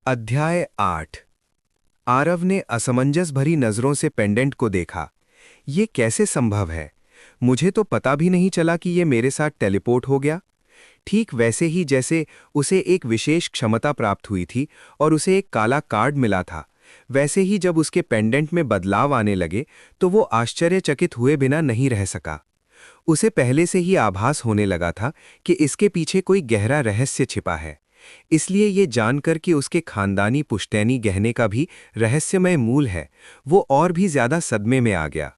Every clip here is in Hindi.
अध्याय 8। आरव ने असमंजस भरी नजरों से पेंडेंट को देखा। ये कैसे संभव है? मुझे तो पता भी नहीं चला कि ये मेरे साथ टेलीपोर्ट हो गया। ठीक वैसे ही जैसे उसे एक विशेष क्षमता प्राप्त हुई थी और उसे एक काला कार्ड मिला था, वैसे ही जब उसके पेंडेंट में बदलाव आने लगे तो वो आश्चर्यचकित हुए बिना नहीं रह सका। उसे पहले से ही आभास होने लगा था कि इसके पीछे कोई गहरा रहस्य छिपा है। इसलिए ये जानकर कि उसके खानदानी पुश्तैनी गहने का भी रहस्यमय मूल है, वो और भी ज्यादा सदमे में आ गया।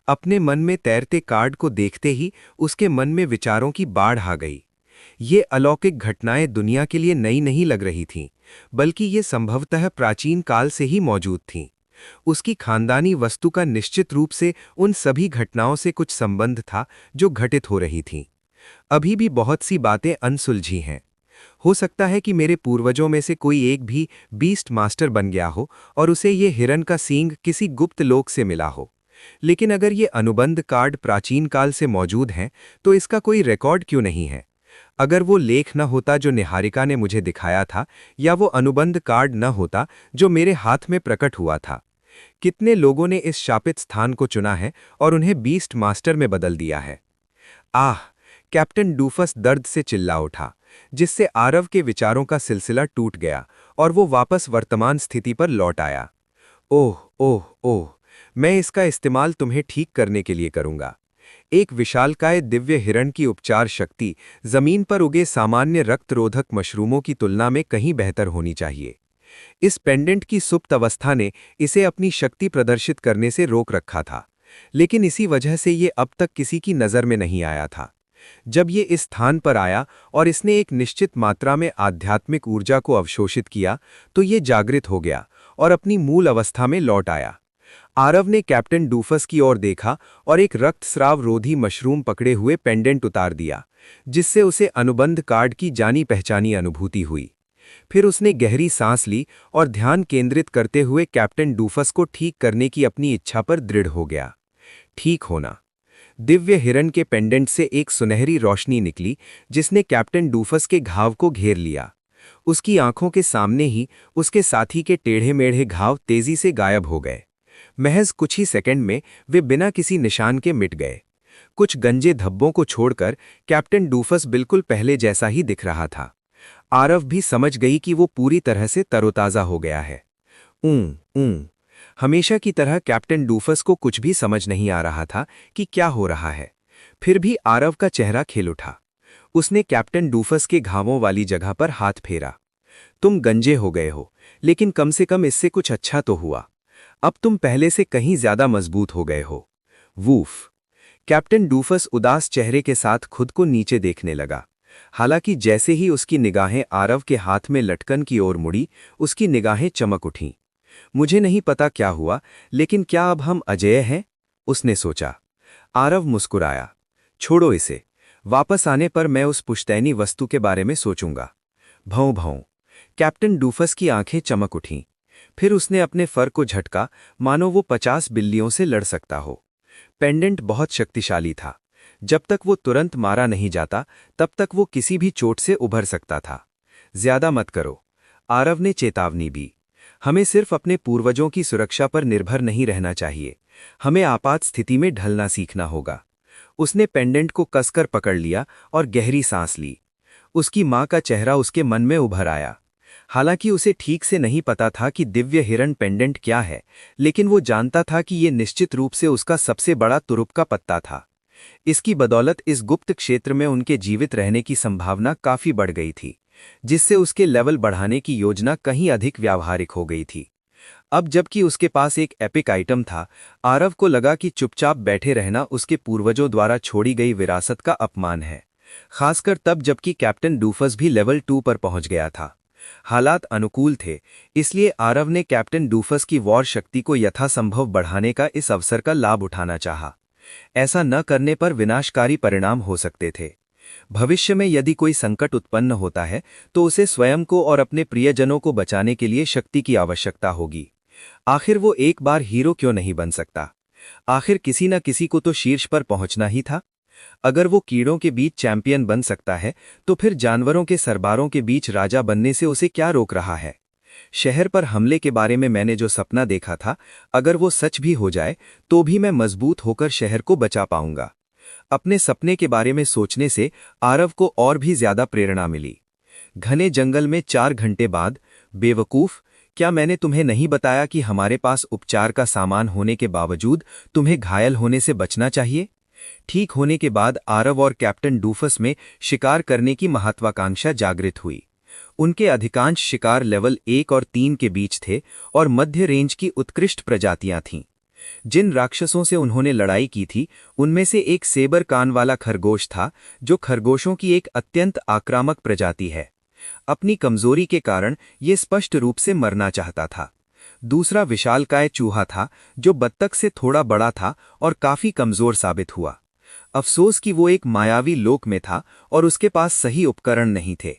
अपने मन में तैरते कार्ड को देखते ही उसके मन में विचारों की बाढ़ आ गई। ये अलौकिक घटनाएं दुनिया के लिए नई नहीं लग रही थीं, बल्कि ये संभवतः प्राचीन काल से ही मौजूद थीं। उसकी खानदानी वस्तु का निश्चित रूप से उन सभी घटनाओं से कुछ संबंध था जो घटित हो रही थीं। अभी भी बहुत सी बातें अनसुलझी हैं। हो सकता है कि मेरे पूर्वजों में से कोई एक भी बीस्ट मास्टर बन गया हो और उसे ये हिरन का सींग किसी गुप्त लोक से मिला हो। लेकिन अगर ये अनुबंध कार्ड प्राचीन काल से मौजूद हैं, तो इसका कोई रिकॉर्ड क्यों नहीं है? अगर वो लेख न होता जो निहारिका ने मुझे दिखाया था, या वो अनुबंध कार्ड न होता जो मेरे हाथ में प्रकट हुआ था। कितने लोगों ने इस शापित स्थान को चुना है और उन्हें बीस्ट मास्टर में बदल दिया है। आह! कैप्टन डूफस दर्द से चिल्ला उठा, जिससे आरव के विचारों का सिलसिला टूट गया और वो वापस वर्तमान स्थिति पर लौट आया। ओह ओह ओह, मैं इसका इस्तेमाल तुम्हें ठीक करने के लिए करूंगा। एक विशालकाय दिव्य हिरण की उपचार शक्ति जमीन पर उगे सामान्य रक्तरोधक मशरूमों की तुलना में कहीं बेहतर होनी चाहिए। इस पेंडेंट की सुप्त अवस्था ने इसे अपनी शक्ति प्रदर्शित करने से रोक रखा था, लेकिन इसी वजह से ये अब तक किसी की नज़र में नहीं आया था। जब ये इस स्थान पर आया और इसने एक निश्चित मात्रा में आध्यात्मिक ऊर्जा को अवशोषित किया, तो ये जागृत हो गया और अपनी मूल अवस्था में लौट आया। आरव ने कैप्टन डूफस की ओर देखा और एक रक्तस्राव रोधी मशरूम पकड़े हुए पेंडेंट उतार दिया, जिससे उसे अनुबंध कार्ड की जानी पहचानी अनुभूति हुई। फिर उसने गहरी सांस ली और ध्यान केंद्रित करते हुए कैप्टन डूफस को ठीक करने की अपनी इच्छा पर दृढ़ हो गया। ठीक होना। दिव्य हिरण के पेंडेंट से एक सुनहरी रोशनी निकली, जिसने कैप्टन डूफस के घाव को घेर लिया। उसकी आंखों के सामने ही उसके साथी के टेढ़े मेढ़े घाव तेजी से गायब हो गए। महज कुछ ही सेकंड में वे बिना किसी निशान के मिट गए। कुछ गंजे धब्बों को छोड़कर कैप्टन डूफस बिल्कुल पहले जैसा ही दिख रहा था। आरव भी समझ गई कि वो पूरी तरह से तरोताजा हो गया है। ऊं। हमेशा की तरह कैप्टन डूफस को कुछ भी समझ नहीं आ रहा था कि क्या हो रहा है। फिर भी आरव का चेहरा खिल उठा। उसने कैप्टन डूफस के घावों वाली जगह पर हाथ फेरा। तुम गंजे हो गए हो, लेकिन कम से कम इससे कुछ अच्छा तो हुआ। अब तुम पहले से कहीं ज्यादा मजबूत हो गए हो। वूफ! कैप्टन डूफस उदास चेहरे के साथ खुद को नीचे देखने लगा। हालांकि जैसे ही उसकी निगाहें आरव के हाथ में लटकन की ओर मुड़ी, उसकी निगाहें चमक उठीं। मुझे नहीं पता क्या हुआ, लेकिन क्या अब हम अजेय हैं? उसने सोचा। आरव मुस्कुराया। छोड़ो इसे। वापस आने पर मैं उस पुश्तैनी वस्तु के बारे में सोचूंगा। भौं भौं। कैप्टन डूफस की आंखें चमक उठीं। फिर उसने अपने फर को झटका, मानो वो 50 बिल्लियों से लड़ सकता हो। पेंडेंट बहुत शक्तिशाली था। जब तक वो तुरंत मारा नहीं जाता, तब तक वो किसी भी चोट से उभर सकता था। ज्यादा मत करो, आरव ने चेतावनी दी। हमें सिर्फ अपने पूर्वजों की सुरक्षा पर निर्भर नहीं रहना चाहिए। हमें आपात स्थिति में ढलना सीखना होगा। उसने पेंडेंट को कसकर पकड़ लिया और गहरी सांस ली। उसकी मां का चेहरा उसके मन में उभर आया। हालांकि उसे ठीक से नहीं पता था कि दिव्य हिरण पेंडेंट क्या है, लेकिन वो जानता था कि ये निश्चित रूप से उसका सबसे बड़ा तुरुप का पत्ता था। इसकी बदौलत इस गुप्त क्षेत्र में उनके जीवित रहने की संभावना काफी बढ़ गई थी, जिससे उसके लेवल बढ़ाने की योजना कहीं अधिक व्यावहारिक हो गई थी। अब जबकि उसके पास एक एपिक आइटम था, आरव को लगा कि चुपचाप बैठे रहना उसके पूर्वजों द्वारा छोड़ी गई विरासत का अपमान है। खासकर तब जबकि कैप्टन डूफस भी लेवल 2 पर पहुंच गया था। हालात अनुकूल थे, इसलिए आरव ने कैप्टन डूफस की वॉर शक्ति को यथासंभव बढ़ाने का इस अवसर का लाभ उठाना चाहा। ऐसा न करने पर विनाशकारी परिणाम हो सकते थे। भविष्य में यदि कोई संकट उत्पन्न होता है, तो उसे स्वयं को और अपने प्रियजनों को बचाने के लिए शक्ति की आवश्यकता होगी। आखिर वो एक बार हीरो क्यों नहीं बन सकता? आखिर किसी न किसी को तो शीर्ष पर पहुंचना ही था। अगर वो कीड़ों के बीच चैंपियन बन सकता है, तो फिर जानवरों के सरदारों के बीच राजा बनने से उसे क्या रोक रहा है? शहर पर हमले के बारे में मैंने जो सपना देखा था, अगर वो सच भी हो जाए तो भी मैं मजबूत होकर शहर को बचा पाऊंगा। अपने सपने के बारे में सोचने से आरव को और भी ज्यादा प्रेरणा मिली। घने जंगल में 4 घंटे बाद, बेवकूफ, क्या मैंने तुम्हें नहीं बताया कि हमारे पास उपचार का सामान होने के बावजूद तुम्हें घायल होने से बचना चाहिए? ठीक होने के बाद आरव और कैप्टन डूफस में शिकार करने की महत्वाकांक्षा जागृत हुई। उनके अधिकांश शिकार लेवल 1 और 3 के बीच थे और मध्य रेंज की उत्कृष्ट प्रजातियां थीं। जिन राक्षसों से उन्होंने लड़ाई की थी, उनमें से एक सेबर कान वाला खरगोश था, जो खरगोशों की एक अत्यंत आक्रामक प्रजाति है। अपनी कमजोरी के कारण ये स्पष्ट रूप से मरना चाहता था। दूसरा विशालकाय चूहा था, जो बत्तख से थोड़ा बड़ा था और काफी कमजोर साबित हुआ। अफसोस कि वो एक मायावी लोक में था और उसके पास सही उपकरण नहीं थे,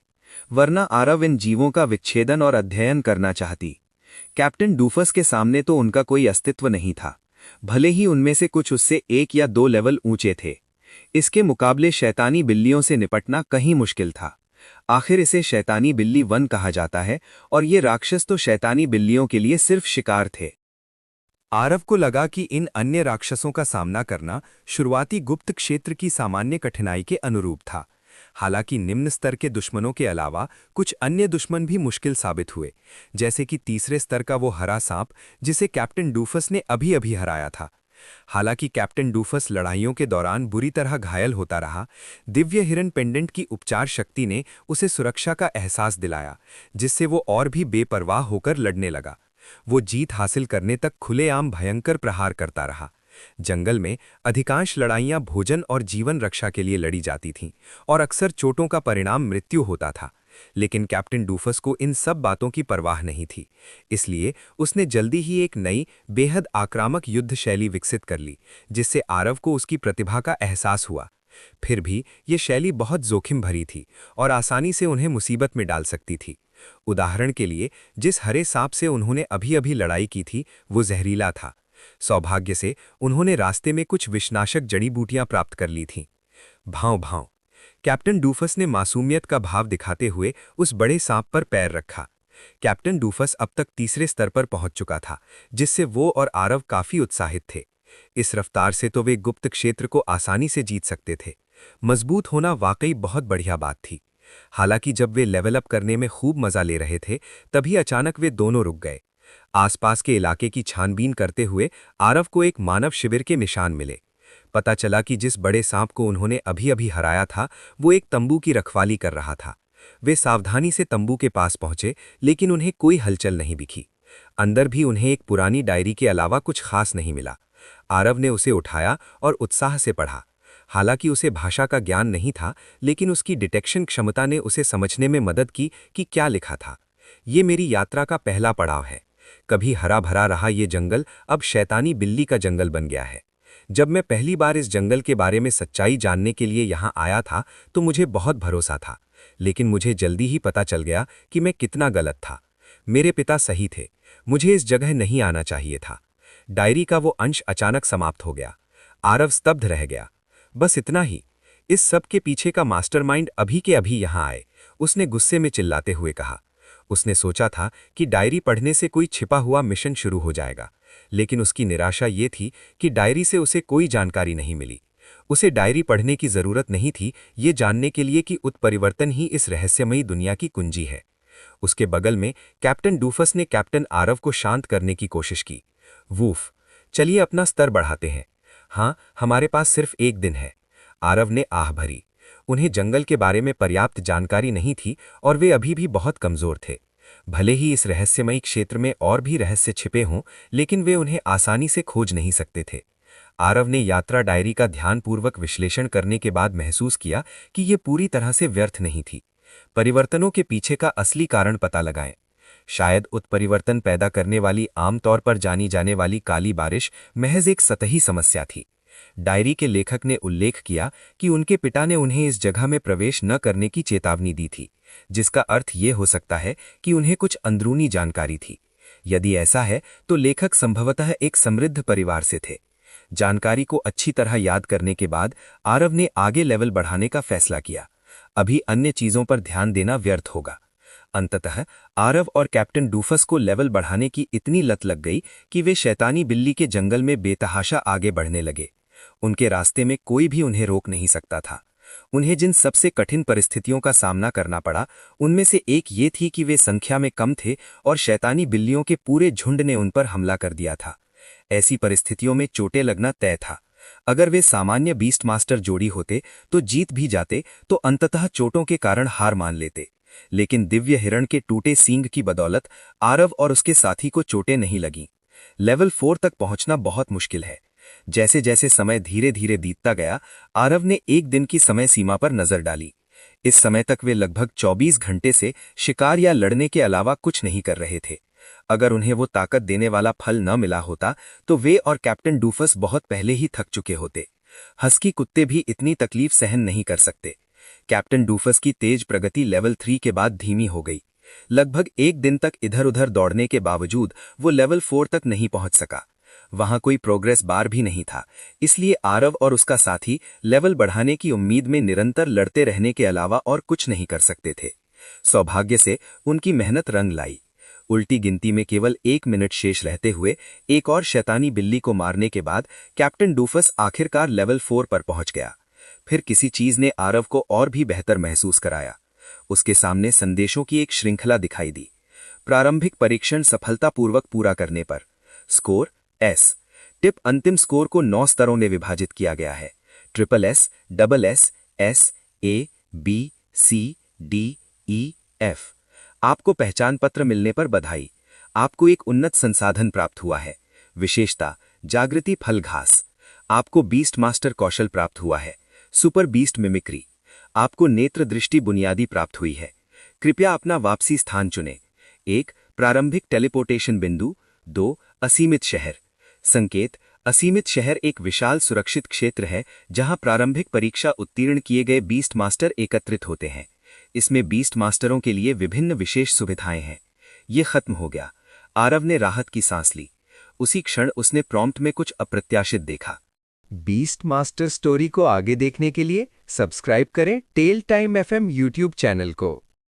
वरना आरव इन जीवों का विच्छेदन और अध्ययन करना चाहती। कैप्टन डूफस के सामने तो उनका कोई अस्तित्व नहीं था, भले ही उनमें से कुछ उससे 1 या 2 लेवल ऊंचे थे। इसके मुकाबले शैतानी बिल्लियों से निपटना कहीं मुश्किल था। आखिर इसे शैतानी बिल्ली वन कहा जाता है, और ये राक्षस तो शैतानी बिल्लियों के लिए सिर्फ शिकार थे। आरव को लगा कि इन अन्य राक्षसों का सामना करना शुरुआती गुप्त क्षेत्र की सामान्य कठिनाई के अनुरूप था। हालांकि निम्न स्तर के दुश्मनों के अलावा कुछ अन्य दुश्मन भी मुश्किल साबित हुए, जैसे कि तीसरे स्तर का वो हरा सांप जिसे कैप्टन डूफस ने अभी अभी हराया था। हालांकि कैप्टन डूफस लड़ाइयों के दौरान बुरी तरह घायल होता रहा, दिव्य हिरन पेंडेंट की उपचार शक्ति ने उसे सुरक्षा का एहसास दिलाया, जिससे वो और भी बेपरवाह होकर लड़ने लगा। वो जीत हासिल करने तक खुलेआम भयंकर प्रहार करता रहा। जंगल में अधिकांश लड़ाइयां भोजन और जीवन रक्षा के लिए लड़ी जाती थीं, और अक्सर चोटों का परिणाम मृत्यु होता था। लेकिन कैप्टन डूफस को इन सब बातों की परवाह नहीं थी, इसलिए उसने जल्दी ही एक नई, बेहद आक्रामक युद्ध शैली विकसित कर ली, जिससे आरव को उसकी प्रतिभा का एहसास हुआ। फिर भी ये शैली बहुत जोखिम भरी थी और आसानी से उन्हें मुसीबत में डाल सकती थी। उदाहरण के लिए, जिस हरे सांप से उन्होंने अभी अभी लड़ाई की थी, वो जहरीला था। सौभाग्य से उन्होंने रास्ते में कुछ विषनाशक जड़ी बूटियां प्राप्त कर ली थीं। भांव भांव, कैप्टन डूफस ने मासूमियत का भाव दिखाते हुए उस बड़े सांप पर पैर रखा। कैप्टन डूफस अब तक तीसरे स्तर पर पहुंच चुका था, जिससे वो और आरव काफी उत्साहित थे। इस रफ्तार से तो वे गुप्त क्षेत्र को आसानी से जीत सकते थे। मजबूत होना वाकई बहुत बढ़िया बात थी। हालांकि जब वे लेवल अप करने में खूब मजा ले रहे थे, तभी अचानक वे दोनों रुक गए। आसपास के इलाके की छानबीन करते हुए आरव को एक मानव शिविर के निशान मिले। पता चला कि जिस बड़े सांप को उन्होंने अभी अभी हराया था, वो एक तंबू की रखवाली कर रहा था। वे सावधानी से तंबू के पास पहुंचे, लेकिन उन्हें कोई हलचल नहीं दिखी। अंदर भी उन्हें एक पुरानी डायरी के अलावा कुछ खास नहीं मिला। आरव ने उसे उठाया और उत्साह से पढ़ा। हालांकि उसे भाषा का ज्ञान नहीं था, लेकिन उसकी डिटेक्शन क्षमता ने उसे समझने में मदद की कि क्या लिखा था। ये मेरी यात्रा का पहला पड़ाव है। कभी हरा भरा रहा ये जंगल अब शैतानी बिल्ली का जंगल बन गया है। जब मैं पहली बार इस जंगल के बारे में सच्चाई जानने के लिए यहाँ आया था, तो मुझे बहुत भरोसा था, लेकिन मुझे जल्दी ही पता चल गया कि मैं कितना गलत था। मेरे पिता सही थे, मुझे इस जगह नहीं आना चाहिए था। डायरी का वो अंश अचानक समाप्त हो गया। आरव स्तब्ध रह गया। बस इतना ही। इस सब के पीछे का मास्टरमाइंड अभी के अभी यहाँ आए, उसने गुस्से में चिल्लाते हुए कहा। उसने सोचा था कि डायरी पढ़ने से कोई छिपा हुआ मिशन शुरू हो जाएगा, लेकिन उसकी निराशा ये थी कि डायरी से उसे कोई जानकारी नहीं मिली। उसे डायरी पढ़ने की जरूरत नहीं थी ये जानने के लिए कि उत्परिवर्तन ही इस रहस्यमयी दुनिया की कुंजी है। उसके बगल में कैप्टन डूफस ने कैप्टन आरव को शांत करने की कोशिश की। वूफ, चलिए अपना स्तर बढ़ाते हैं। हाँ, हमारे पास सिर्फ 1 दिन है। आरव ने आह भरी। उन्हें जंगल के बारे में पर्याप्त जानकारी नहीं थी और वे अभी भी बहुत कमजोर थे। भले ही इस रहस्यमयी क्षेत्र में और भी रहस्य छिपे हों, लेकिन वे उन्हें आसानी से खोज नहीं सकते थे। आरव ने यात्रा डायरी का ध्यानपूर्वक विश्लेषण करने के बाद महसूस किया कि ये पूरी तरह से व्यर्थ नहीं थी। परिवर्तनों के पीछे का असली कारण पता लगाएं। शायद उत्परिवर्तन पैदा करने वाली आमतौर पर जानी जाने वाली काली बारिश महज एक सतही समस्या थी। डायरी के लेखक ने उल्लेख किया कि उनके पिता ने उन्हें इस जगह में प्रवेश न करने की चेतावनी दी थी, जिसका अर्थ ये हो सकता है कि उन्हें कुछ अंदरूनी जानकारी थी। यदि ऐसा है, तो लेखक संभवतः एक समृद्ध परिवार से थे। जानकारी को अच्छी तरह याद करने के बाद आरव ने आगे लेवल बढ़ाने का फैसला किया। अभी अन्य चीजों पर ध्यान देना व्यर्थ होगा। अंततः आरव और कैप्टन डूफस को लेवल बढ़ाने की इतनी लत लग गई कि वे शैतानी बिल्ली के जंगल में बेतहाशा आगे बढ़ने लगे। उनके रास्ते में कोई भी उन्हें रोक नहीं सकता था। उन्हें जिन सबसे कठिन परिस्थितियों का सामना करना पड़ा, उनमें से एक ये थी कि वे संख्या में कम थे और शैतानी बिल्लियों के पूरे झुंड ने उन पर हमला कर दिया था। ऐसी परिस्थितियों में चोटें लगना तय था। अगर वे सामान्य बीस्ट मास्टर जोड़ी होते तो जीत भी जाते, तो अंततः चोटों के कारण हार मान लेते। लेकिन दिव्य हिरण के टूटे सींग की बदौलत आरव और उसके साथी को चोटें नहीं लगीं। लेवल 4 तक पहुंचना बहुत मुश्किल है। जैसे जैसे समय धीरे धीरे बीतता गया, आरव ने एक दिन की समय सीमा पर नजर डाली। इस समय तक वे लगभग 24 घंटे से शिकार या लड़ने के अलावा कुछ नहीं कर रहे थे। अगर उन्हें वो ताकत देने वाला फल न मिला होता तो वे और कैप्टन डूफस बहुत पहले ही थक चुके होते। हस्की कुत्ते भी इतनी तकलीफ सहन नहीं कर सकते। कैप्टन डूफस की तेज प्रगति लेवल 3 के बाद धीमी हो गई। लगभग एक दिन तक इधर उधर दौड़ने के बावजूद वो लेवल 4 तक नहीं पहुंच सका। वहां कोई प्रोग्रेस बार भी नहीं था, इसलिए आरव और उसका साथी लेवल बढ़ाने की उम्मीद में निरंतर लड़ते रहने के अलावा और कुछ नहीं कर सकते थे। सौभाग्य से उनकी मेहनत रंग लाई। उल्टी गिनती में केवल 1 मिनट शेष रहते हुए एक और शैतानी बिल्ली को मारने के बाद कैप्टन डूफस आखिरकार लेवल 4 पर पहुंच गया। फिर किसी चीज ने आरव को और भी बेहतर महसूस कराया। उसके सामने संदेशों की एक श्रृंखला दिखाई दी। प्रारंभिक परीक्षण सफलतापूर्वक पूरा करने पर स्कोर एस। टिप अंतिम स्कोर को 9 स्तरों में विभाजित किया गया है। Triple S, double S, S, A, B, C, D, E, F. आपको पहचान पत्र मिलने पर बधाई। आपको एक उन्नत संसाधन प्राप्त हुआ है। विशेषता जागृति फल घास। आपको बीस्ट मास्टर कौशल प्राप्त हुआ है। Super beast mimicry. आपको नेत्र दृष्टि बुनियादी प्राप्त हुई है। कृपया अपना वापसी स्थान चुनें। 1 प्रारंभिक टेलीपोर्टेशन बिंदु। 2 असीमित शहर। संकेत असीमित शहर एक विशाल सुरक्षित क्षेत्र है जहां प्रारंभिक परीक्षा उत्तीर्ण किए गए बीस्ट मास्टर एकत्रित होते हैं। इसमें बीस्ट मास्टरों के लिए विभिन्न विशेष सुविधाएं हैं। ये खत्म हो गया। आरव ने राहत की सांस ली। उसी क्षण उसने प्रॉम्प्ट में कुछ अप्रत्याशित देखा। बीस्ट मास्टर स्टोरी को आगे देखने के लिए सब्सक्राइब करें tale time FM YouTube channel को।